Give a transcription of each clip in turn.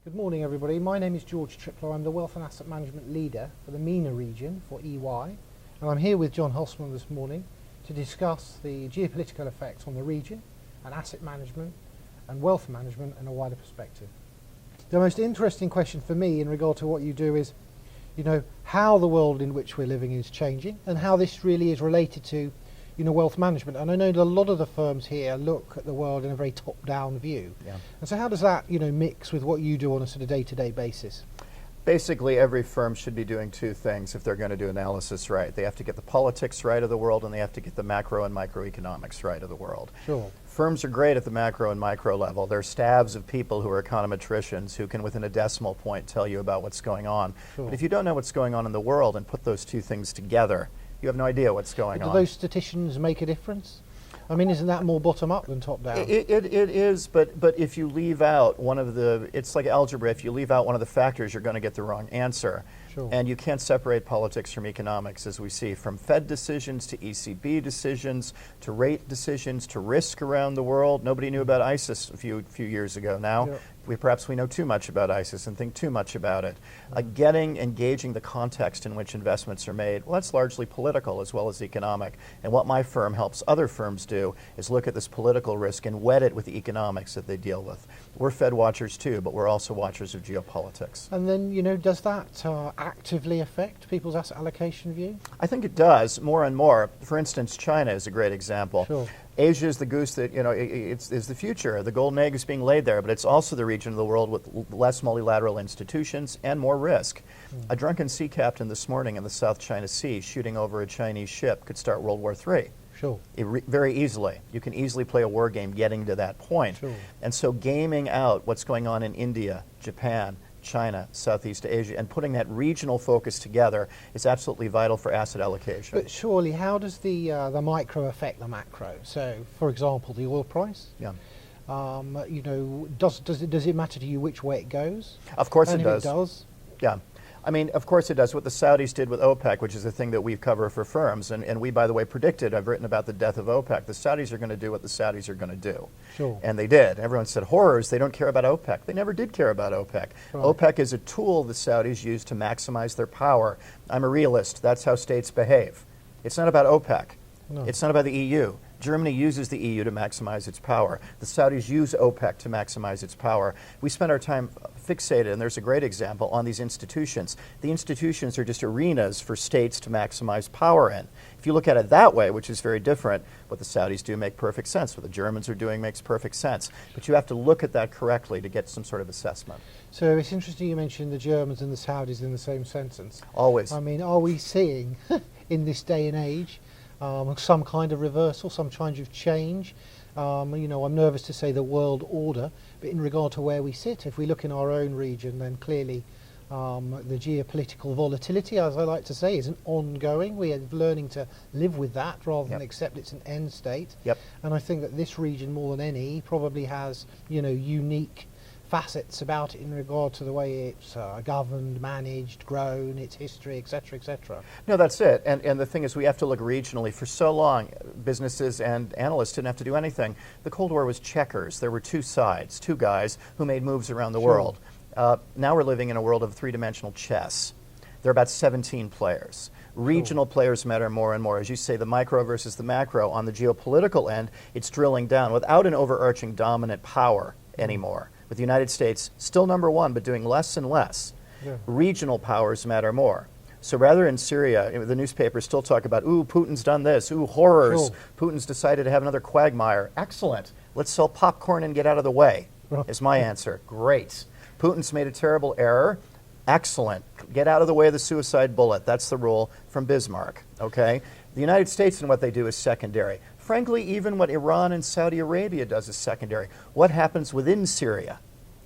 Good morning, everybody. My name is George Triplow. I'm the Wealth and Asset Management Leader for the MENA region for EY. And I'm here with John Hulsman this morning to discuss the geopolitical effects on the region and asset management and wealth management in a wider perspective. The most interesting question for me in regard to what you do is, how the world in which we're living is changing and how this really is related to wealth management. And I know that a lot of the firms here look at the world in a very top-down view. Yeah. And so how does that, mix with what you do on a sort of day-to-day basis? Basically, every firm should be doing two things if they're going to do analysis right. They have to get the politics right of the world, and they have to get the macro and microeconomics right of the world. Sure. Firms are great at the macro and micro level. They're stabs of people who are econometricians who can, within a decimal point, tell you about what's going on. Sure. But if you don't know what's going on in the world and put those two things together, you have no idea what's going on. Do those statisticians make a difference? I mean, isn't that more bottom-up than top-down? It is, but if you leave out one of the, it's like algebra, if you leave out one of the factors, you're going to get the wrong answer. Sure. And you can't separate politics from economics, as we see, from Fed decisions to ECB decisions to rate decisions to risk around the world. Nobody knew about ISIS a few years ago. Now, Yep. Perhaps we know too much about ISIS and think too much about it. Engaging the context in which investments are made, well, that's largely political as well as economic. And what my firm helps other firms do is look at this political risk and wet it with the economics that they deal with. We're Fed watchers too, but we're also watchers of geopolitics. And then, does that actively affect people's asset allocation view? I think it does, more and more. For instance, China is a great example. Sure. Asia is the goose that, is the future. The golden egg is being laid there, but it's also the region of the world with less multilateral institutions and more risk. A drunken sea captain this morning in the South China Sea shooting over a Chinese ship could start World War III. Sure. Very easily. You can easily play a war game getting to that point. Sure. And so gaming out what's going on in India, Japan, China, Southeast Asia, and putting that regional focus together is absolutely vital for asset allocation. But surely, how does the micro affect the macro? So, for example, the oil price. Yeah. Does it matter to you which way it goes? Of course And it if does. it does. Yeah. I mean, of course it does. What the Saudis did with OPEC, which is a thing that we cover for firms, and we, by the way, predicted, I've written about the death of OPEC. The Saudis are going to do what the Saudis are going to do. Sure. And they did. Everyone said, horrors, they don't care about OPEC. They never did care about OPEC. Right. OPEC is a tool the Saudis use to maximize their power. I'm a realist. That's how states behave. It's not about OPEC. No. It's not about the EU. Germany uses the EU to maximize its power. The Saudis use OPEC to maximize its power. We spend our time fixated, and there's a great example, on these institutions. The institutions are just arenas for states to maximize power in. If you look at it that way, which is very different, what the Saudis do make perfect sense. What the Germans are doing makes perfect sense. But you have to look at that correctly to get some sort of assessment. So it's interesting you mentioned the Germans and the Saudis in the same sentence. Always. I mean, are we seeing, in this day and age, some kind of reversal, some kind of change? I'm nervous to say the world order, but in regard to where we sit, if we look in our own region, then clearly the geopolitical volatility, as I like to say, is an ongoing. We are learning to live with that rather than accept it's an end state. Yep. And I think that this region, more than any, probably has, unique facets about it in regard to the way it's governed, managed, grown, its history, etc., etc. No, that's it. And the thing is, we have to look regionally. For so long, businesses and analysts didn't have to do anything. The Cold War was checkers. There were two sides, two guys who made moves around the world. Now we're living in a world of three-dimensional chess. There are about 17 players. Regional players matter more and more. As you say, the micro versus the macro. On the geopolitical end, it's drilling down without an overarching dominant power anymore. With the United States still number one, but doing less and less. Yeah. Regional powers matter more. So rather in Syria, the newspapers still talk about, ooh, Putin's done this, ooh, horrors. Sure. Putin's decided to have another quagmire. Excellent. Let's sell popcorn and get out of the way, is my answer. Great. Putin's made a terrible error. Excellent. Get out of the way of the suicide bullet. That's the rule from Bismarck, okay? The United States and what they do is secondary. Frankly, even what Iran and Saudi Arabia does is secondary. What happens within Syria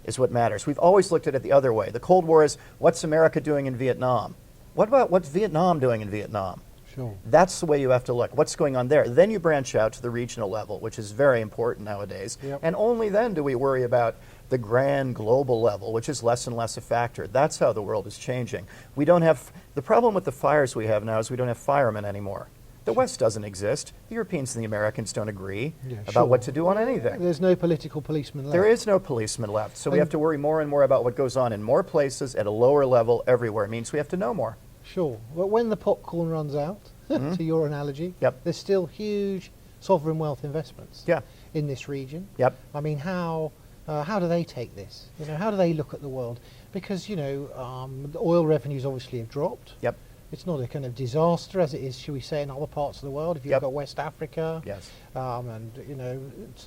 is what matters. We've always looked at it the other way. The Cold War is, what's America doing in Vietnam? What about what's Vietnam doing in Vietnam? Sure. That's the way you have to look. What's going on there? Then you branch out to the regional level, which is very important nowadays. Yep. And only then do we worry about the grand global level, which is less and less a factor. That's how the world is changing. We don't have, the problem with the fires we have now is we don't have firemen anymore. The West doesn't exist. The Europeans and the Americans don't agree about sure. what to do on anything. There's no political policeman left. There is no policeman left. So we have to worry more and more about what goes on in more places at a lower level everywhere. It means we have to know more. Sure. But when the popcorn runs out, to your analogy, there's still huge sovereign wealth investments in this region. I mean, how do they take this? You know, how do they look at the world? Because, you know, the oil revenues obviously have dropped. It's not a kind of disaster as it is, shall we say, in other parts of the world. If you look at West Africa, and you know,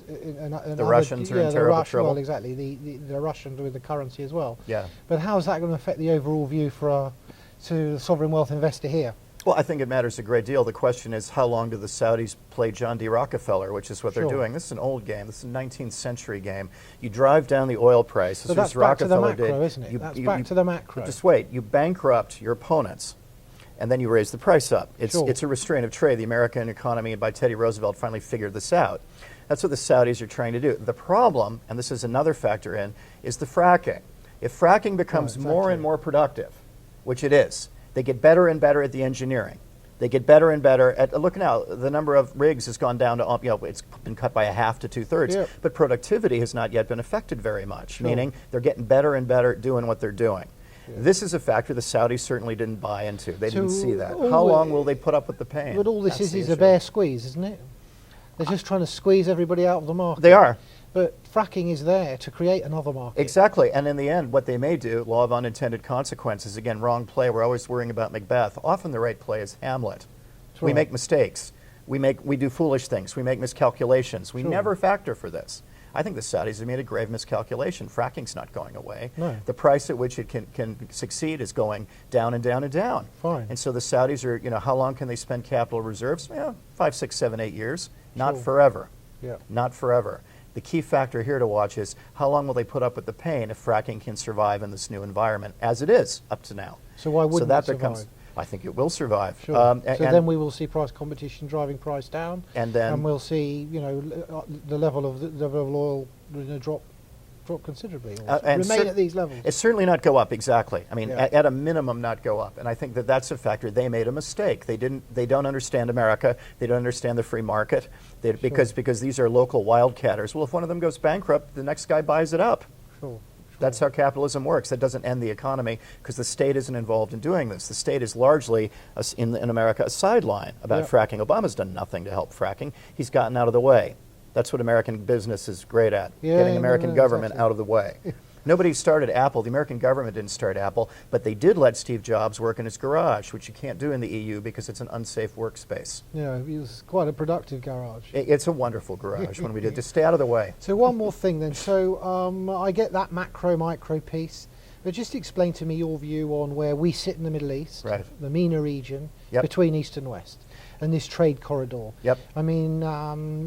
the Russians are in terrible trouble. Well, exactly. The Russians with the currency as well. But how is that going to affect the overall view to the sovereign wealth investor here? Well, I think it matters a great deal. The question is, how long do the Saudis play John D. Rockefeller, which is what they're doing. This is an old game. This is a 19th century game. You drive down the oil price. So that's back to the macro, isn't it? That's back to the macro. Just wait. You bankrupt your opponents, and then you raise the price up. It's a restraint of trade. The American economy, by Teddy Roosevelt, finally figured this out. That's what the Saudis are trying to do. The problem, and this is another factor in, is the fracking. If fracking becomes more and more productive, which it is, they get better and better at the engineering. They get better and better at, look now, the number of rigs has gone down to, you know, it's been cut by a half to 2/3, but productivity has not yet been affected very much, meaning they're getting better and better at doing what they're doing. This is a factor the Saudis certainly didn't buy into. They didn't see that. How long will they put up with the pain? But all this is a bare squeeze, isn't it? They're just trying to squeeze everybody out of the market. They are. But fracking is there to create another market. Exactly. And in the end, what they may do, law of unintended consequences, again, wrong play. We're always worrying about Macbeth. Often the right play is Hamlet. We make mistakes. We do foolish things. We make miscalculations. We never factor for this. I think the Saudis have made a grave miscalculation. Fracking's not going away. No. The price at which it can succeed is going down and down and down. Fine. And so the Saudis are, you know, how long can they spend capital reserves? 5, 6, 7, 8 years. Not forever. Not forever. The key factor here to watch is how long will they put up with the pain if fracking can survive in this new environment, as it is up to now. So why wouldn't it survive? I think it will survive. So then we will see price competition driving price down, and we'll see, you know, the level of oil drop considerably, or remain at these levels. It's certainly not go up, exactly. I mean, at a minimum, not go up. And I think that that's a factor. They made a mistake. They don't understand America. They don't understand the free market. Because these are local wildcatters. Well, if one of them goes bankrupt, the next guy buys it up. That's how capitalism works. That doesn't end the economy because the state isn't involved in doing this. The state is largely, in America, a sideline about fracking. Obama's done nothing to help fracking. He's gotten out of the way. That's what American business is great at, getting American government out of the way. Nobody started Apple. The American government didn't start Apple, but they did let Steve Jobs work in his garage, which you can't do in the EU because it's an unsafe workspace. Yeah, it was quite a productive garage. It's a wonderful garage when we did. Just stay out of the way. So one more thing then. So I get that macro-micro piece, but just explain to me your view on where we sit in the Middle East, the MENA region, between East and West, and this trade corridor. I mean,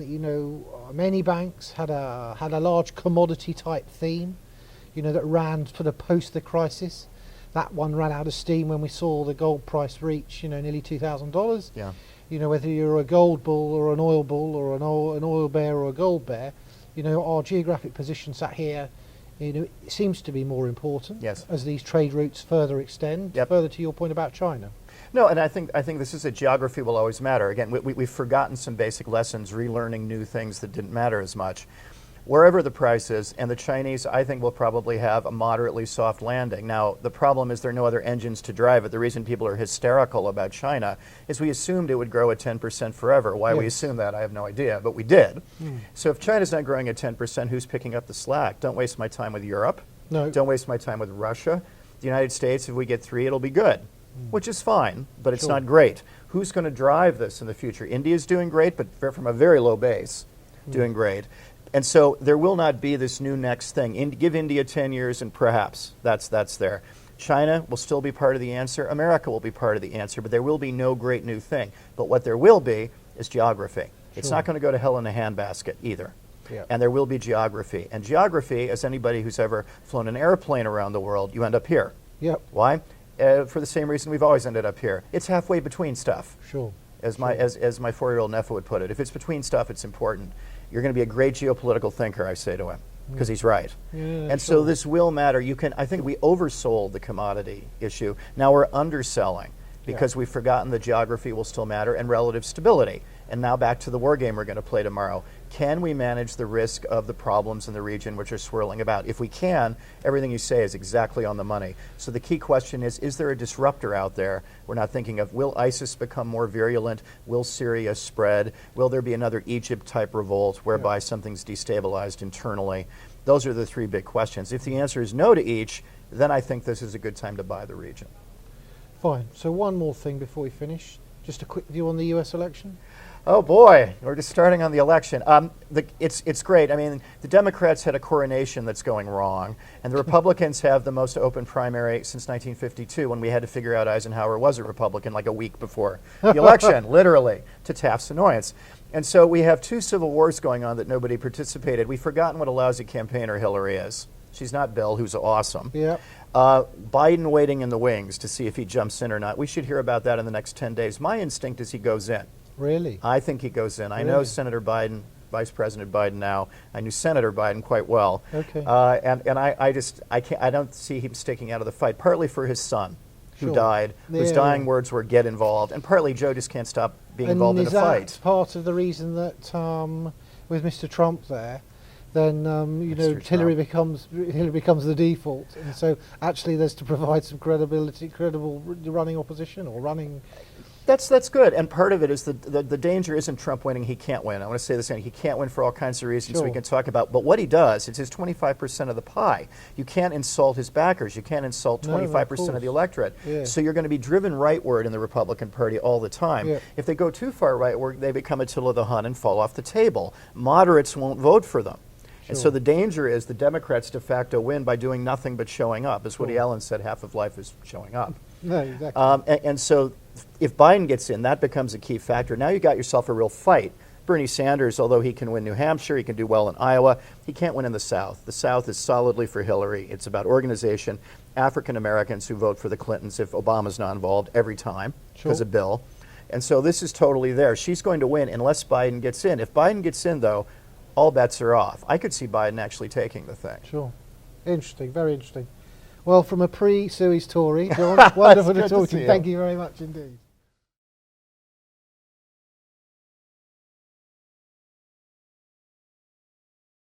you know, many banks had a large commodity type theme, you know, that ran sort of post the crisis. That one ran out of steam when we saw the gold price reach, you know, nearly $2,000. You know, whether you're a gold bull or an oil bull or an oil bear or a gold bear, you know, our geographic position sat here, you know, it seems to be more important as these trade routes further extend, further to your point about China. No, and I think this is a geography will always matter. Again, we've forgotten some basic lessons, relearning new things that didn't matter as much. Wherever the price is, and the Chinese, I think, will probably have a moderately soft landing. Now, the problem is there are no other engines to drive it. The reason people are hysterical about China is we assumed it would grow at 10% forever. Why we assumed that, I have no idea, but we did. So if China's not growing at 10%, who's picking up the slack? Don't waste my time with Europe. No. Don't waste my time with Russia. The United States, if we get 3, it'll be good, which is fine, but it's not great. Who's going to drive this in the future? India's doing great, but from a very low base, doing great. And so there will not be this new next thing. Give India 10 years and perhaps that's there. China will still be part of the answer. America will be part of the answer, but there will be no great new thing. But what there will be is geography. It's not going to go to hell in a handbasket either. And there will be geography. And geography, as anybody who's ever flown an airplane around the world, you end up here. Why? For the same reason we've always ended up here. It's halfway between stuff. As my 4-year-old nephew would put it. If it's between stuff, it's important. You're going to be a great geopolitical thinker, I say to him, because he's right. And so this will matter. I think we oversold the commodity issue. Now we're underselling. because we've forgotten the geography will still matter and relative stability. And now back to the war game we're going to play tomorrow. Can we manage the risk of the problems in the region which are swirling about? If we can, everything you say is exactly on the money. So the key question is there a disruptor out there? We're not thinking of, will ISIS become more virulent? Will Syria spread? Will there be another Egypt-type revolt whereby something's destabilized internally? Those are the three big questions. If the answer is no to each, then I think this is a good time to buy the region. Fine. So one more thing before we finish. Just a quick view on the US election. Oh boy, we're just starting on the election. It's great. I mean, the Democrats had a coronation that's going wrong, and the Republicans have the most open primary since 1952, when we had to figure out Eisenhower was a Republican like a week before the election, literally, to Taft's annoyance. And so we have two civil wars going on that nobody participated. We've forgotten what a lousy campaigner Hillary is. She's not Bill, who's awesome. Yeah. Biden waiting in the wings to see if he jumps in or not. We should hear about that in the next 10 days. My instinct is he goes in. Really? I think he goes in. Really? I know Senator Biden, Vice President Biden now. I knew Senator Biden quite well. Okay. And I don't see him sticking out of the fight, partly for his son, who died, whose dying words were get involved, and partly Joe just can't stop being involved in a fight. Is that part of the reason that with Mr. Trump there, then Hillary becomes the default, and so actually there's to provide some credible running opposition or running. That's good, and part of it is the danger isn't Trump winning. He can't win. I want to say this again. He can't win for all kinds of reasons we can talk about. But what he does, it's his 25% of the pie. You can't insult his backers. You can't insult 25% of the electorate. Yeah. So you're going to be driven rightward in the Republican Party all the time. Yeah. If they go too far rightward, they become Attila the Hun and fall off the table. Moderates won't vote for them. And so the danger is the Democrats de facto win by doing nothing but showing up. As Woody Allen said, half of life is showing up. No, exactly. And so if Biden gets in, that becomes a key factor. Now you got yourself a real fight. Bernie Sanders, although he can win New Hampshire, he can do well in Iowa, he can't win in the South. The South is solidly for Hillary. It's about organization. African Americans who vote for the Clintons if Obama's not involved every time because of Bill. And so this is totally there. She's going to win unless Biden gets in. If Biden gets in, though, all bets are off. I could see Biden actually taking the thing. Sure. Interesting, very interesting. Well, from a pre-Suez Tory, John, wonderful to talk to you. Thank you very much indeed.